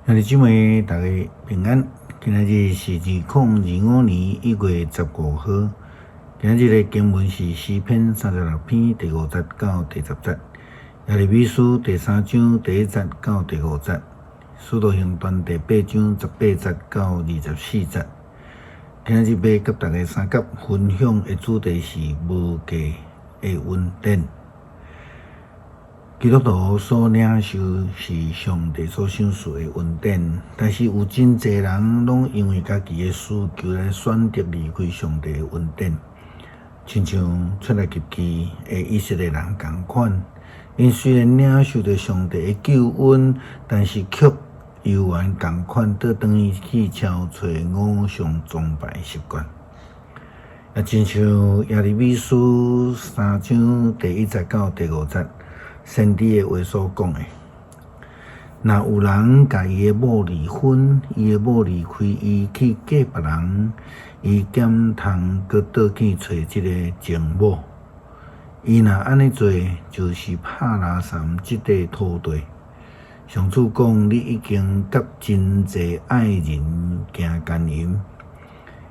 兄弟姊妹，大家平安。今仔日是2025年1月15号。今仔日的经文是诗篇36篇第5节到第10节，耶利米书第3章第1节到第5节，使徒行传第8章18节到24节。今仔日要甲大家三角分享的主题是无价的恩典。基督徒所领受是上帝所赏赐的恩典，但是有真侪人拢因为家己的需求来选择离开上帝的恩典，亲像出埃及记的以色列人同款。因虽然领受着上帝的救恩，但是却犹原同款倒转去敲找偶像崇拜的习惯。也亲像耶利米书3章第1节到第5节。先知的话所讲的，若有人甲伊的某离婚，伊的某离开伊去嫁别人，伊减通搁倒去找即个情某。伊若安尼做，就是拍拉sam即块土地。上主讲，你已经甲真侪爱人行奸淫，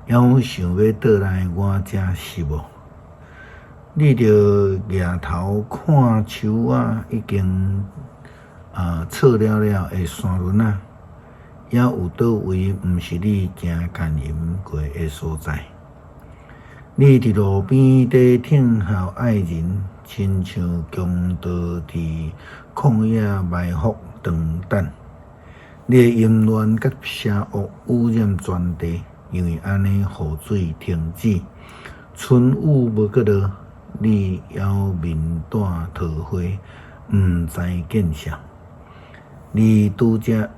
还想要倒来我遮是无？你着举头看树啊，已经错了的山峦啊，也有倒位毋是你行奸淫过的所在？你伫路边底听候爱人，亲像强盗伫旷野埋伏长等。你的淫乱甲邪恶污染全地，因为安尼雨水停止，春雨无搁落。你还面带桃花，毋知见笑。你拄则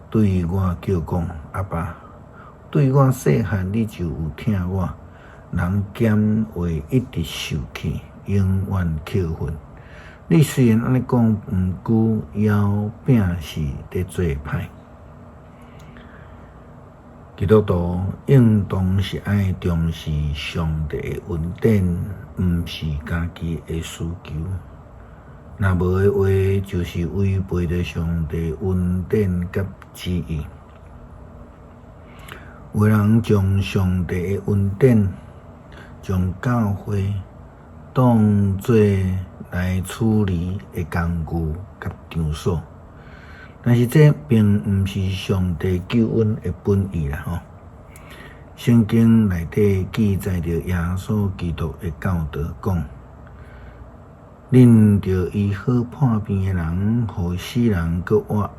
对我叫讲，阿爸，对我细汉你就有听我。人奸话一直受气，永远扣分。你虽然安尼讲毋久，还拼是伫做歹。基督徒应当是爱重视上帝的恩典，毋是家己的需求。若无的话，就是违背着上帝恩典甲旨意。有人将上帝的恩典、将教会当作来处理的工具甲场所。但是这并毋是上帝救恩的本意啦吼。圣经内底记载着耶稣基督的教导，讲：恁着医好破病的人，互死人搁活，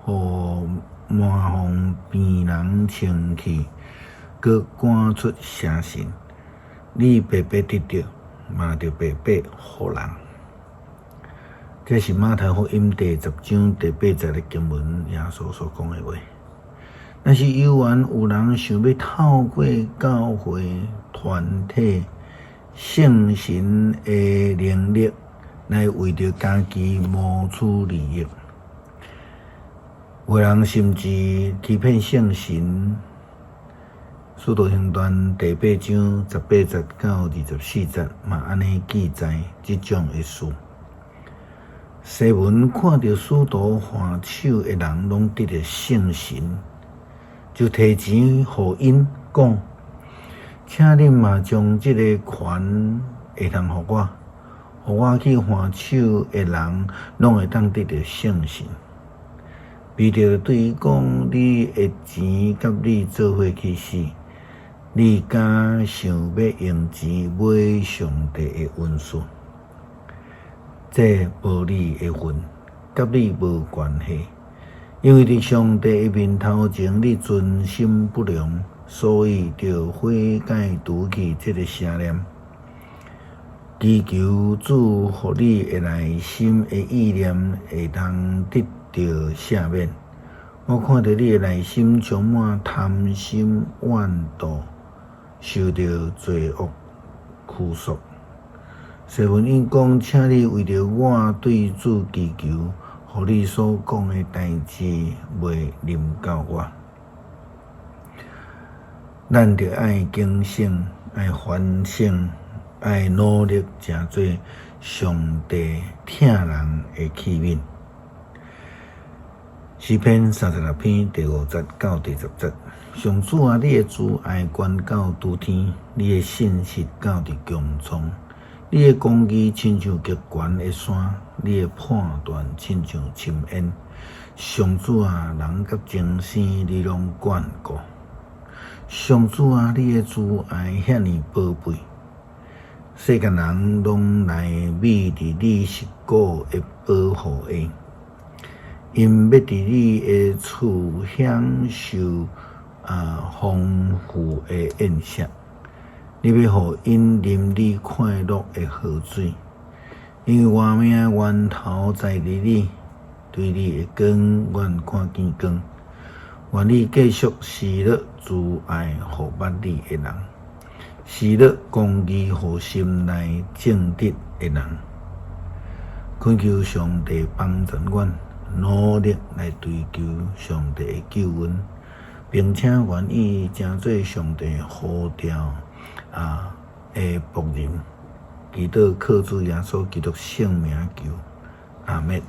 互满方病人清气，搁赶出邪神。你白白得到，嘛着白白互人。这是马太福音第10章第8节的经文，耶稣所讲的话。但是犹原有人想要透过教会团体圣神的能力，来为着家己谋取利益。有人甚至欺骗圣神。使徒行传第8章18节到24节嘛，安尼记载这种的事。西门看到使徒还手的人拢得着圣神，就提钱互因，讲：请恁嘛将这个权会通互我去还手的人拢会当得着圣神。彼得对伊讲：你的钱甲你做伙去死，你敢想要用钱买上帝的恩赐？这无你的份，甲你无关系，因为伫上帝的面头前，你存心不良，所以就悔改除去这个邪念，祈求主互你的内心的意念会通得到赦免。我看到你的内心充满贪心怨妒，受到罪恶拘束。西门因讲，请你为着我对主祈求，互你所讲的代志袂临到我。咱着爱警醒，爱反省，爱努力，诚做上帝疼人的器皿。诗篇36篇第5节到第10节。上主啊，你的慈爱悬到诸天，你的信实到伫穹苍，你的公义亲像极悬的山，你的判断亲像深渊。上主啊，人甲精生你拢管顾。上主啊，你的慈爱遐尼宝贝，世间人拢来美伫你实骨的保护下，因要伫你的厝享受丰富的宴席。你要互因啉你快乐的河水，因为活命源头在伫你，对你的光愿看见光。愿你继续施乐慈爱，互捌你的人，施乐公义，互心内正直的人。恳求上帝帮助阮，努力来追求上帝的救恩，并且愿意成做上帝呼召的仆人。祈祷靠主耶稣基督圣名求，阿们。